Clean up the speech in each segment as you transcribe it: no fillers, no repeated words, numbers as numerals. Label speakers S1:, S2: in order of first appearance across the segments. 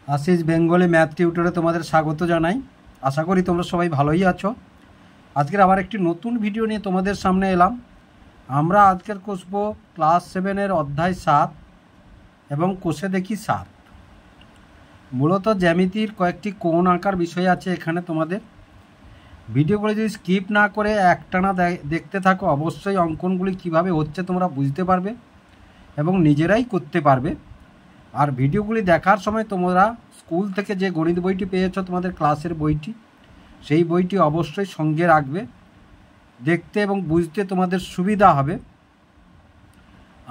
S1: Ashis Bengali math টিউটরে তোমাদের স্বাগত জানাই। আশা করি তোমরা সবাই ভালোই আছো। আজকের আবার একটি নতুন ভিডিও নিয়ে তোমাদের সামনে এলাম। আমরা আজকের কষব ক্লাস 7-এর অধ্যায় 7 এবং কোষে দেখি 7। মূলত জ্যামিতির কয়েকটি কোণ আঁকার বিষয় আছে এখানে। তোমাদের ভিডিওগুলো যদি স্কিপ না করে একটানা দেখতে থাকো, অবশ্যই অঙ্কনগুলি কিভাবে হচ্ছে তোমরা বুঝতে পারবে এবং নিজেরাই করতে পারবে। আর ভিডিওগুলি দেখার সময় তোমরা স্কুল থেকে যে গণিত বইটি পেয়েছো, তোমাদের ক্লাসের বইটি, সেই বইটি অবশ্যই সঙ্গে রাখবে। দেখতে এবং বুঝতে তোমাদের সুবিধা হবে।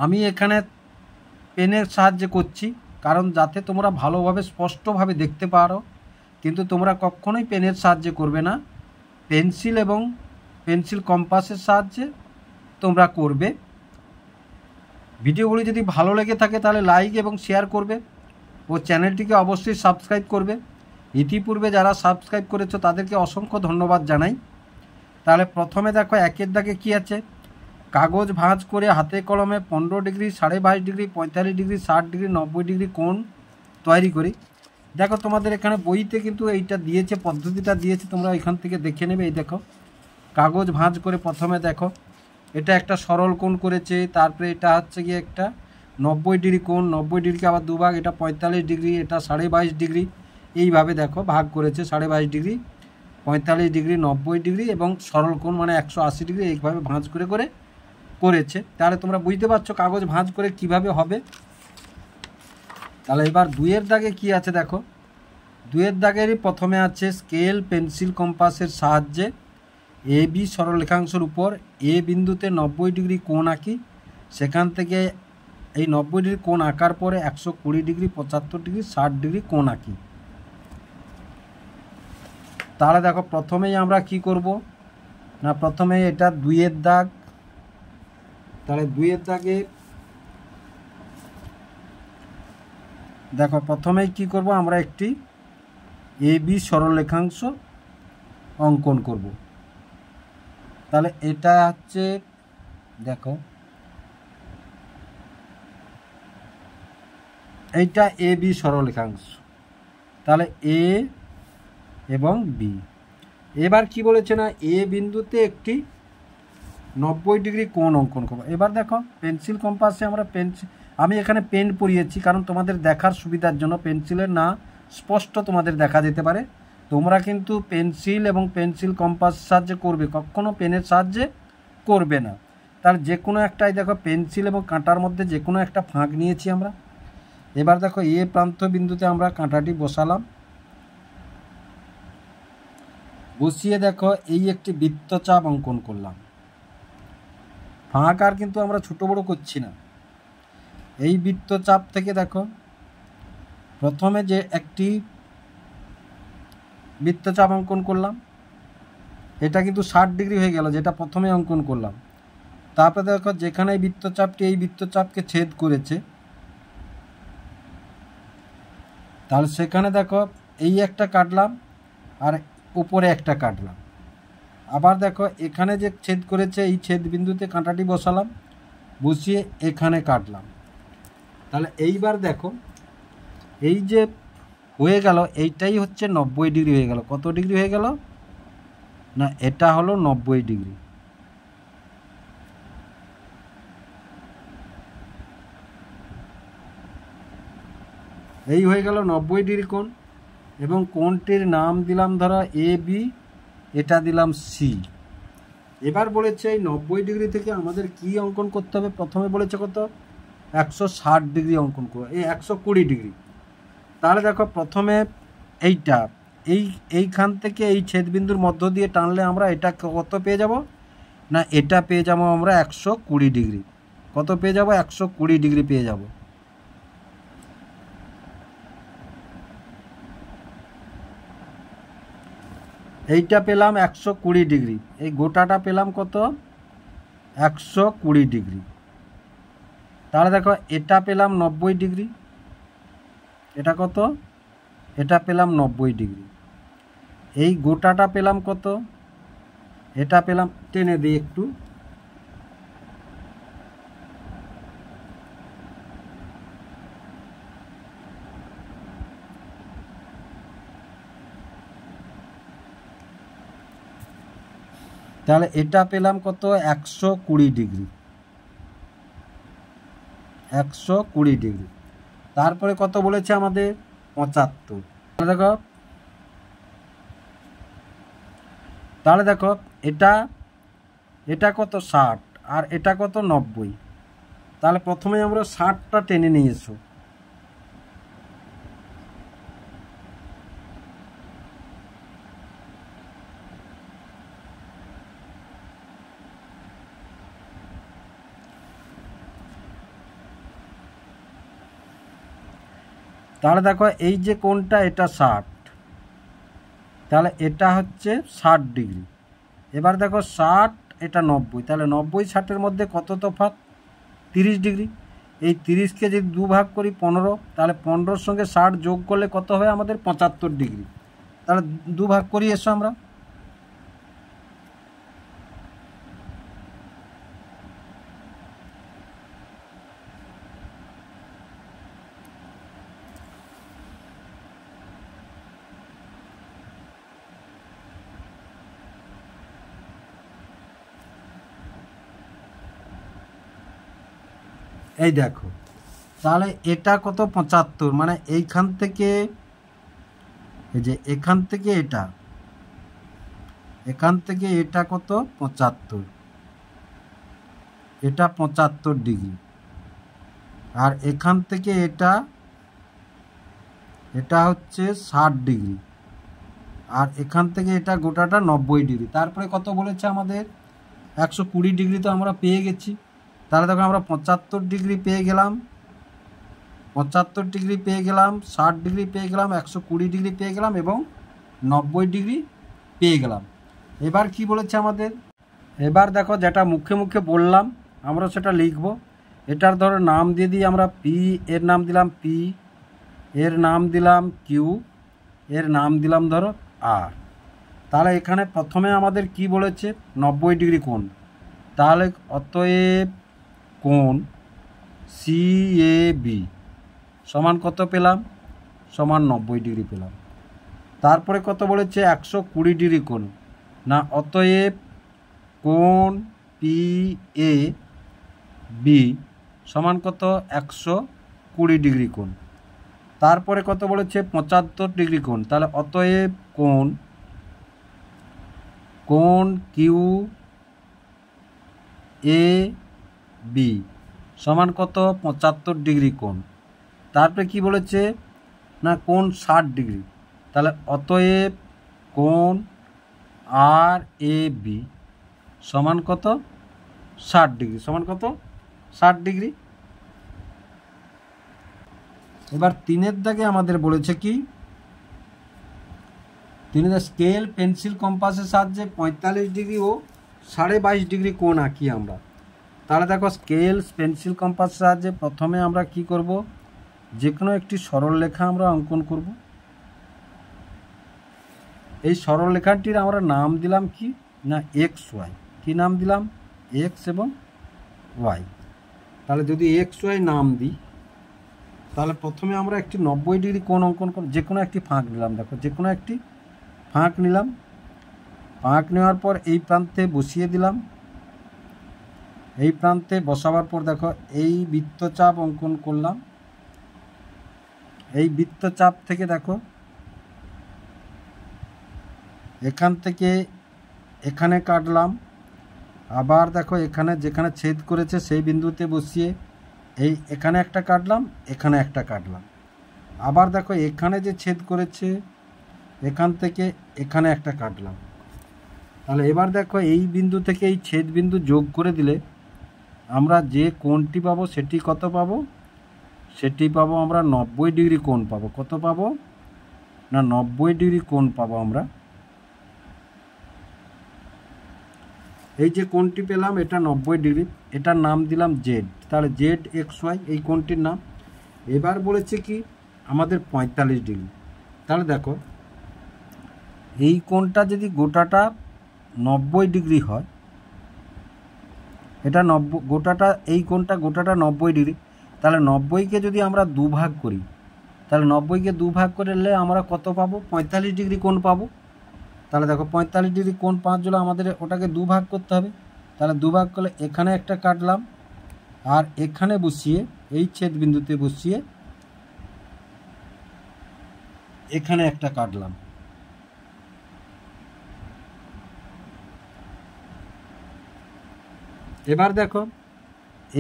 S1: আমি এখানে পেনের সাহায্যে করছি, কারণ যাতে তোমরা ভালোভাবে স্পষ্টভাবে দেখতে পারো। কিন্তু তোমরা কখনোই পেনের সাহায্যে করবে না, পেন্সিল এবং পেন্সিল কম্পাসের সাহায্যে তোমরা করবে। ভিডিওগুলি যদি ভালো লেগে থাকে তাহলে লাইক এবং শেয়ার করবে ও চ্যানেলটিকে অবশ্যই সাবস্ক্রাইব করবে। ইতিপূর্বে যারা সাবস্ক্রাইব করেছো তাদেরকে অসংখ্য ধন্যবাদ জানাই। তাহলে প্রথমে দেখো একের দাগে কী আছে, কাগজ ভাঁজ করে হাতে কলমে 15 degree, 22.5 degree, 45 degree, 60 degree, 90 degree কোণ তৈরি করি। দেখো তোমাদের এখানে বইতে কিন্তু এইটা দিয়েছে, পদ্ধতিটা দিয়েছে, তোমরা এখান থেকে দেখে নেবে। এই দেখো কাগজ ভাঁজ করে প্রথমে দেখো এটা একটা সরল কোণ করেছে, তারপরে এটা হচ্ছে গিয়ে একটা 90 ডিগ্রি কোণ, 90 ডিগ্রিকে আবার দুভাগ, এটা 45 ডিগ্রি, এটা 22.5 ডিগ্রি, এইভাবে দেখো ভাগ করেছে। 22.5 ডিগ্রি, 45 ডিগ্রি, 90 ডিগ্রি এবং সরল কোণ মানে 180 ডিগ্রি, এইভাবে ভাঁজ করে করে করেছে। তাহলে তোমরা বুঝতে পারছো কাগজ ভাঁজ করে কিভাবে হবে। তাহলে এবার দুইয়ের দাগে কি আছে দেখো, দুইয়ের দাগেরই প্রথমে আছে স্কেল পেন্সিল কম্পাসের সাহায্যে এ বি সরলরেখাংশের উপর এ বিন্দুতে 90 ডিগ্রি কোণ আঁকি। সেখান থেকে এই 90 ডিগ্রি কোণ আঁকার পরে 120 ডিগ্রি, 75 ডিগ্রি, 60 ডিগ্রি কোণ আঁকি। তাহলে দেখো প্রথমেই আমরা কি করব না, প্রথমে এটা দুইয়ের দাগ। তাহলে দুইয়ের দাগে দেখো প্রথমেই কি করব, আমরা একটি এ বি সরলরেখাংশ অঙ্কন করব। তাহলে এটা হচ্ছে দেখো এইটা এ বি সরলরেখাংশ, তাহলে এ এবং বি। এবার কি বলেছে না, এ বিন্দুতে একটি 90 ডিগ্রি কোণ অঙ্কন করবো। এবার দেখো পেন্সিল কম্পাসে আমরা আমি এখানে পেন পরিয়েছি কারণ তোমাদের দেখার সুবিধার জন্য, পেন্সিলের না স্পষ্ট তোমাদের দেখা যেতে পারে। তোমরা কিন্তু পেন্সিল এবং পেন্সিল কম্পাস সাহায্যে করবে, কখনো পেনের সাহায্যে করবে না। তার যে কোনো একটাই দেখো পেন্সিল এবং কাঁটার মধ্যে যে কোনো একটা ফাঁক নিয়েছি আমরা। এবার দেখো এ প্রান্ত বিন্দুতে আমরা কাঁটাটি বসালাম, বসিয়ে দেখো এই একটি বৃত্তচাপ অঙ্কন করলাম। ফাঁক আর কিন্তু আমরা ছোট বড় করছি না। এই বৃত্তচাপ থেকে দেখো প্রথমে যে একটি বৃত্তচাপ অঙ্কন করলাম, এটা কিন্তু 60 ডিগ্রি হয়ে গেল যেটা প্রথমে অঙ্কন করলাম। তারপরে দেখো যেখানে এই বৃত্তচাপটি এই বৃত্তচাপকে ছেদ করেছে, তাহলে সেখানে দেখো এই একটা কাটলাম আর উপরে একটা কাটলাম। আবার দেখো এখানে যে ছেদ করেছে এই ছেদ বিন্দুতে কাঁটাটি বসালাম, বসিয়ে এখানে কাটলাম। তাহলে এইবার দেখো এই যে হয়ে গেল, এইটাই হচ্ছে 90 ডিগ্রি হয়ে গেল। কত ডিগ্রি হয়ে গেল না, এটা হলো 90 ডিগ্রি। এই হয়ে গেল 90 ডিগ্রি কোণ এবং কোণটির নাম দিলাম ধরো এ বি, এটা দিলাম সি। এবার বলেছে এই 90 ডিগ্রি থেকে আমাদের কি অঙ্কন করতে হবে, প্রথমে বলেছে কত 160 ডিগ্রি অঙ্কন করো, এই 120 ডিগ্রি। তাহলে দেখো প্রথমে এইটা এইখান থেকে এই ছেদবিন্দুর মধ্য দিয়ে টানলে আমরা এটা কত পেয়ে যাব না, এটা পেয়ে যাবো আমরা 120 ডিগ্রি। কত পেয়ে যাব, 120 ডিগ্রি পেয়ে যাব। এইটা পেলাম 120 ডিগ্রি, এই গোটাটা পেলাম কত 120 ডিগ্রি। তাহলে দেখো এটা পেলাম 90 ডিগ্রি, এটা কত, এটা পেলাম 90 ডিগ্রি। এই গোটাটা পেলাম কত, এটা পেলাম, টেনে দিই একটু, তাহলে এটা পেলাম কত 120 ডিগ্রি, 120 ডিগ্রি। তারপরে কত বলেছে আমাদের 75। তাহলে দেখো এটা কত 60 আর এটা কত 90। তাহলে প্রথমে আমরা 60টা টেনে নিয়ে এসো। তাহলে দেখো এই যে কোণটা এটা 60, তাহলে এটা হচ্ছে 60 ডিগ্রি। এবার দেখো 60 এটা 90, তাহলে 90 60-এর মধ্যে কত তফাৎ 30 ডিগ্রি। এই 30কে যদি 2 ভাগ করি 15, তাহলে 15-র সঙ্গে 60 যোগ করলে কত হবে আমাদের 75 ডিগ্রি। তাহলে 2 ভাগ করি এসো আমরা। এই দেখো, তাহলে এটা কত 75, মানে এইখান থেকে এই যে এখান থেকে এটা কত 75, এটা 75 ডিগ্রি। আর এখান থেকে এটা হচ্ছে 60 ডিগ্রি। আর এখান থেকে এটা গোটাটা 90 ডিগ্রি। তারপরে কত বলেছে আমাদের 120 ডিগ্রি তো আমরা পেয়ে গেছি। তাহলে দেখো আমরা 75 ডিগ্রি পেয়ে গেলাম, 75 ডিগ্রি পেয়ে গেলাম, 60 ডিগ্রি পেয়ে গেলাম, 120 ডিগ্রি পেয়ে গেলাম এবং 90 ডিগ্রি পেয়ে গেলাম। এবার কি বলেছে আমাদের, এবার দেখো যেটা মুখে মুখে বললাম আমরা সেটা লিখব। এটার ধরো নাম দিয়ে দিই আমরা পি, এর নাম দিলাম পি, এর নাম দিলাম কিউ, এর নাম দিলাম ধরো আর। তাহলে এখানে প্রথমে আমাদের কি বলেছে 90 ডিগ্রি কোণ। তাহলে অতএব কোণ CAB সমান কত পেলাম, সমান 90 ডিগ্রি পেলাম। তারপরে কত বলেছে 120 ডিগ্রি কোণ, না অতএব কোণ PAB সমান কত 120 ডিগ্রি কোণ। তারপরে কত বলেছে 75 ডিগ্রি কোণ, তাহলে অতএব কোণ QAB সমান কত 75 ডিগ্রি কোণ। তারপরে কি বলেছে না কোণ 60 ডিগ্রি, তাহলে অতএব কোণ RAB সমান কত 60 ডিগ্রি, সমান কত 60 ডিগ্রি। এবার 3-এর দাগে আমাদের বলেছে কি, 3 স্কেল পেন্সিল কম্পাসের সাহায্যে 45 ডিগ্রি ও 22.5 ডিগ্রি কোণ আঁকি আমরা। তাহলে দেখো স্কেল পেন্সিল কম্পাসের সাহায্যে প্রথমে আমরা কি করব, যে কোনো একটি সরল রেখা আমরা অঙ্কন করব। এই সরল রেখাটির আমরা নাম দিলাম কি না XY। কি নাম দিলাম, X এবং Y। তাহলে যদি XY নাম দিই, তাহলে প্রথমে আমরা একটি 90 ডিগ্রি কোণ অঙ্কন করব। যে কোনো একটি ফাঁক নিলাম, দেখো যে কোনো একটি ফাঁক নিলাম। ফাঁক নেওয়ার পর এই প্রান্তে বসিয়ে দিলাম। এই প্রান্তে বসাবার পর দেখো এই বৃত্তচাপ অঙ্কন করলাম। এই বৃত্তচাপ থেকে দেখো এখান থেকে এখানে কাটলাম। আবার দেখো এখানে যেখানে ছেদ করেছে সেই বিন্দুতে বসিয়ে এখানে একটা কাটলাম, এখানে একটা কাটলাম। আবার দেখো এখানে যে ছেদ করেছে এখান থেকে এখানে একটা কাটলাম। তাহলে এবার দেখো এই বিন্দু থেকে এই ছেদ বিন্দু যোগ করে দিলে আমরা যে কোণটি পাবো সেটি কত পাবো, সেটি পাবো আমরা 90 ডিগ্রি কোণ পাবো। কত পাবো না 90 ডিগ্রি কোণ পাবো আমরা। এই যে কোণটি পেলাম এটা 90 ডিগ্রি, এটার নাম দিলাম Z। তাহলে ZXY এই কোণটির নাম। এবার বলেছে কি আমাদের 45 ডিগ্রি। তাহলে দেখো এই কোণটা যদি গোটাটা 90 ডিগ্রি হয়, এটা 90 গোটাটা, এই কোণটা গোটাটা 90 ডিগ্রি। তাহলে 90কে যদি আমরা 2 ভাগ করি, তাহলে 90কে 2 ভাগ করলে আমরা কত পাবো 45 ডিগ্রি কোণ পাবো। তাহলে দেখো 45 ডিগ্রি কোণ 5 হলো, আমাদের ওটাকে দুভাগ করতে হবে। তাহলে দুভাগ করলে এখানে একটা কাটলাম, আর এখানে বসিয়ে এই ছেদ বিন্দুতে বসিয়ে এখানে একটা কাটলাম। এবার দেখো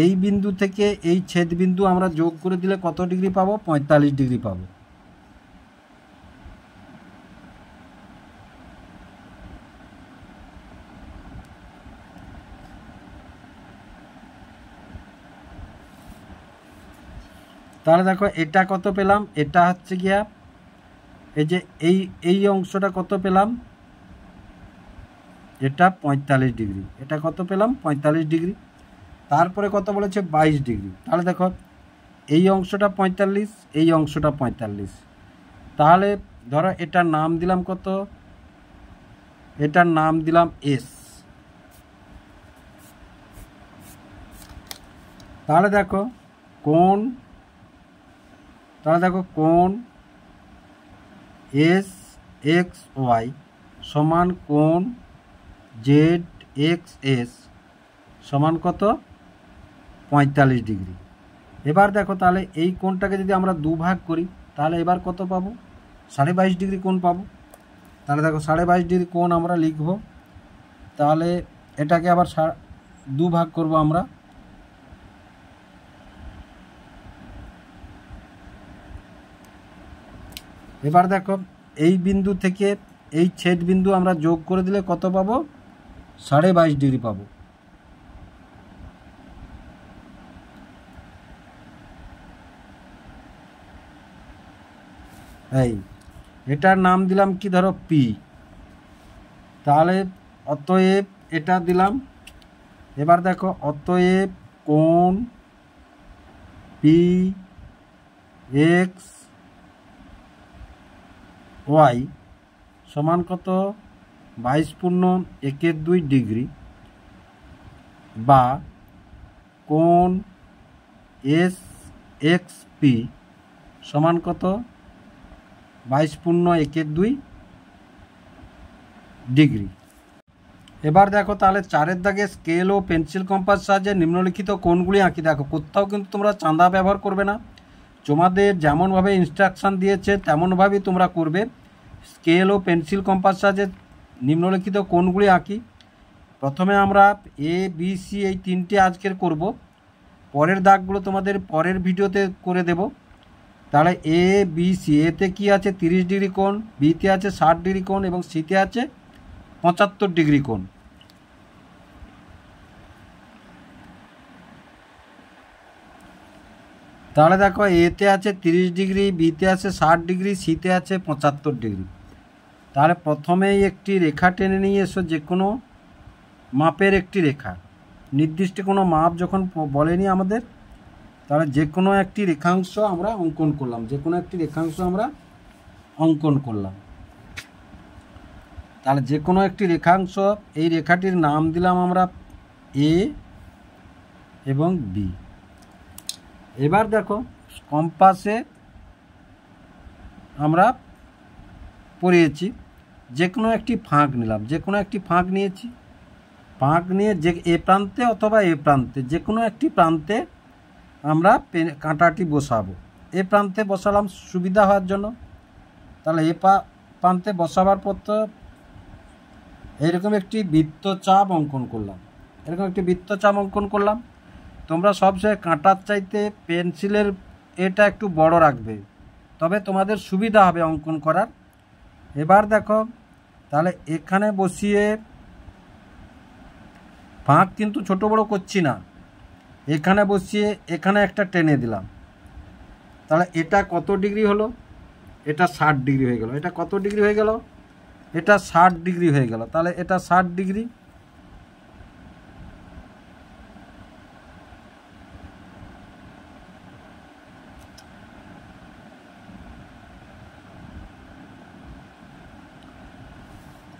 S1: এই বিন্দু থেকে এই ছেদ বিন্দু আমরা যোগ করে দিলে কত ডিগ্রি পাবো? 45 ডিগ্রি পাবো। তাহলে দেখো এটা কত পেলাম? এটা হচ্ছে গিয়া এই যে এই অংশটা কত পেলাম? এটা 45 ডিগ্রি। এটা কত পেলাম? 45 ডিগ্রি। তারপরে কত বলেছে? 22 ডিগ্রি। তাহলে দেখো এই অংশটা 45, এই অংশটা 45। তাহলে ধরো এটার নাম দিলাম কত? এটার নাম দিলাম এস। তাহলে দেখো কোণ, তাহলে দেখো কোণ এস এক্স ওয়াই সমান কোণ জেড এক্স এস সমান কত? 45 ডিগ্রি। এবার দেখো তাহলে এই কোণটাকে যদি আমরা দুভাগ করি তাহলে এবার কত পাবো? 22.5 ডিগ্রি কোণ পাবো। তাহলে দেখো 22.5 ডিগ্রি কোণ আমরা লিখব। তাহলে এটাকে আবার দুভাগ করব আমরা। এবার দেখো এই বিন্দু থেকে এই ছেদ বিন্দু আমরা যোগ করে দিলে কত পাবো? 22.5 ডিগ্রি পাবো। এই এটার নাম দিলাম কি? ধরো পি। তাহলে অতএব এটা দিলাম। এবার দেখো অতএব কোণ পি এক্স ওয়াই সমান কত? 22.1 ডিগ্রি, বা কোণ এস এক্স পি সমান কত? 22.1 ডিগ্রি। এবার দেখো তাহলে 4-এর দাগে স্কেল ও পেন্সিল কম্পাস সাহায্যে নিম্নলিখিত কোণগুলি আঁকি। দেখো কোথাও কিন্তু তোমরা চাঁদা ব্যবহার করবে না, তোমাদের যেমনভাবে ইনস্ট্রাকশান দিয়েছে তেমনভাবেই তোমরা করবে। স্কেল ও পেন্সিল কম্পাস সাহায্যে নিম্নলিখিত কোণগুলি আঁকি। প্রথমে আমরা এ বি সি এই 3টে আজকের করব, পরের দাগগুলো তোমাদের পরের ভিডিওতে করে দেব। তাহলে এ বি সি, এতে কি আছে? 30 ডিগ্রি কোণ, বিতে আছে 60 ডিগ্রি কোণ এবং সিতে আছে 75 ডিগ্রি কোণ। তাহলে দেখো এতে আছে 30 ডিগ্রি, বিতে আছে 60 ডিগ্রি, সিতে আছে 75 ডিগ্রি। তাহলে প্রথমেই একটি রেখা টেনে নিয়ে এসো, যে কোনো মাপের একটি রেখা। নির্দিষ্ট কোনো মাপ যখন বলেনি আমাদের, তাহলে যে কোনো একটি রেখাংশ আমরা অঙ্কন করলাম, যে কোনো একটি রেখাংশ আমরা অঙ্কন করলাম। তাহলে যে কোনো একটি রেখাংশ, এই রেখাটির নাম দিলাম আমরা এ এবং বি। এবার দেখো কম্পাসে আমরা পড়িয়েছি, যে কোনো একটি ফাঁক নিলাম, যে কোনো একটি ফাঁক নিয়েছি। ফাঁক নিয়ে যে এ প্রান্তে অথবা এ প্রান্তে, যে কোনো একটি প্রান্তে আমরা কাঁটাটি বসাবো। এ প্রান্তে বসালাম সুবিধা হওয়ার জন্য। তাহলে এ প্রান্তে বসাবার পর তো এরকম একটি বৃত্তচাপ অঙ্কন করলাম, এরকম একটি বৃত্তচাপ অঙ্কন করলাম। তোমরা সবসময় কাঁটার চাইতে পেন্সিলের এটা একটু বড় রাখবে, তবে তোমাদের সুবিধা হবে অঙ্কন করার। এবার দেখো তাহলে এখানে বসিয়ে, ফাঁক কিন্তু ছোট বড় করছি না, এখানে বসিয়ে এখানে একটা টেনে দিলাম। তাহলে এটা কত ডিগ্রি হলো? এটা 60 ডিগ্রি হয়ে গেল। এটা কত ডিগ্রি হয়ে গেল? এটা 60 ডিগ্রি হয়ে গেল। তাহলে এটা 60 ডিগ্রি।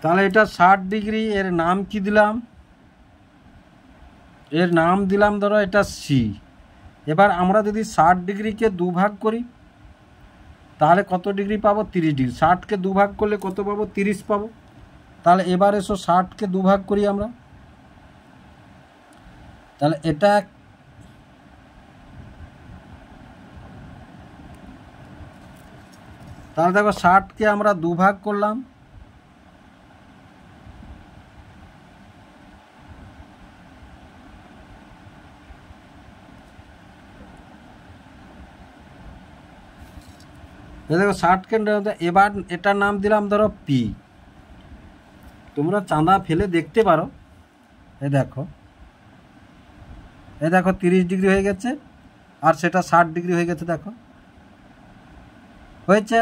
S1: তাহলে এটা 60 ডিগ্রি। এর নাম কি দিলাম? এর নাম দিলাম ধরো এটা সি। এবার আমরা যদি 60 ডিগ্রিকে দুভাগ করি তাহলে কত ডিগ্রি পাবো? 30 ডিগ্রি। 60কে দুভাগ করলে কত পাবো? 30 পাবো। তাহলে এবার এসো 60কে 2 ভাগ করি আমরা। তাহলে এটা তাহলে দেখো 60কে আমরা 2 ভাগ করলাম, দেখো 60কে এবার এটার নাম দিলাম ধরো পি। তোমরা চাঁদা ফেলে দেখতে পারো, এই দেখো 30 ডিগ্রি হয়ে গেছে আর সেটা 60 ডিগ্রি হয়ে গেছে। দেখো হয়েছে,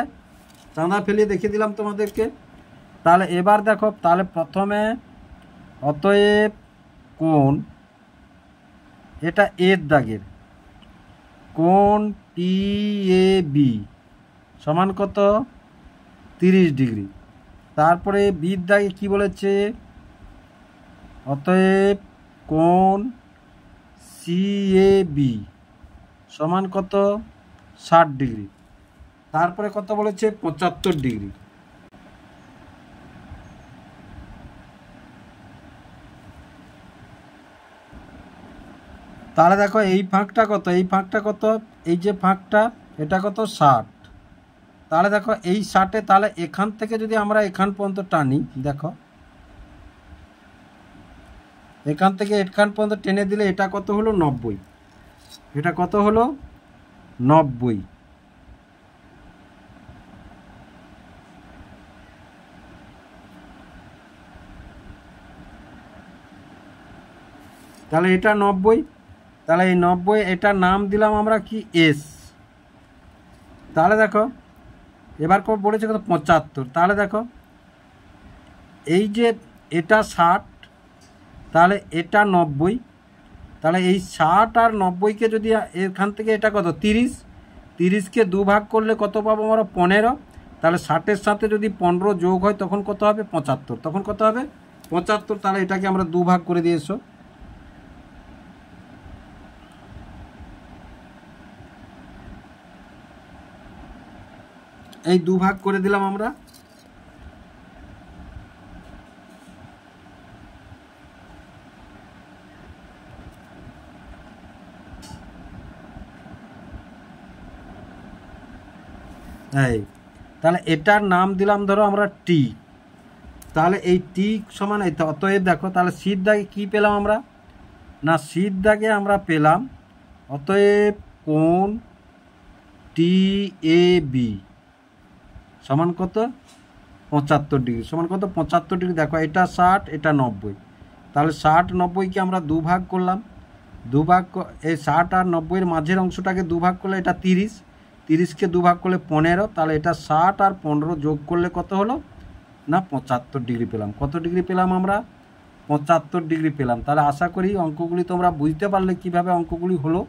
S1: চাঁদা ফেলিয়ে দেখিয়ে দিলাম তোমাদেরকে। তাহলে এবার দেখো, তাহলে প্রথমে অতএব কোণ, এটা এর দাগের কোণ পি এ বি সমান কত 30 ডিগ্রি। তারপরে বির দাগে কি বলেছে, অতএব কোণ সি এ বি সমান কত 60 ডিগ্রি। তারপরে কত বলেছে 75 ডিগ্রি। তাহলে দেখো এই ফাঁকটা কত, এই ফাঁকটা কত, এই যে ফাঁকটা এটা কত 60। তাহলে দেখো এই 60-এ, তাহলে এখান থেকে যদি আমরা এখান পর্যন্ত টানি, দেখো এখান থেকে এখান পর্যন্ত টেনে দিলে এটা কত হলো 90। এটা কত হলো 90। তাহলে এটা 90। তাহলে এই 90 এটার নাম দিলাম আমরা কি এস। তাহলে দেখো এবার বলেছে কত 75। তাহলে দেখো এই যে এটা 60, তাহলে এটা 90। তাহলে এই 60 আর 90-কে যদি এখান থেকে এটা কত 30, 30-কে 2 ভাগ করলে কত পাবো আমরা 15। তাহলে 60-এর সাথে যদি 15 যোগ হয় তখন কত হবে 75। তখন কত হবে 75। তাহলে এটাকে আমরা 2 ভাগ করে দিয়ে এসো। এই 2 ভাগ করে দিলাম আমরা। এই তাহলে এটার নাম দিলাম ধরো আমরা টি। তাহলে এই টি সমান এই, অতএব দেখো তাহলে সির দাগে কী পেলাম আমরা, না সির দাগে আমরা পেলাম অতএব কোণ টি এ বি সমান কত 75 ডিগ্রি। সমান কত 75 ডিগ্রি। দেখো এটা 60, এটা 90। তাহলে 60 90-কে আমরা 2 ভাগ করলাম। 2 ভাগ, এই 60 আর 90-এর মাঝের অংশটাকে 2 ভাগ করলে এটা 30, 30-কে 2 ভাগ করলে 15। তাহলে এটা 60 আর 15 যোগ করলে কত হলো, না 75 ডিগ্রি পেলাম। কত ডিগ্রি পেলাম আমরা 75 ডিগ্রি পেলাম। তাহলে আশা করি অঙ্কগুলি তোমরা বুঝতে পারলে কিভাবে অঙ্কগুলি হলো।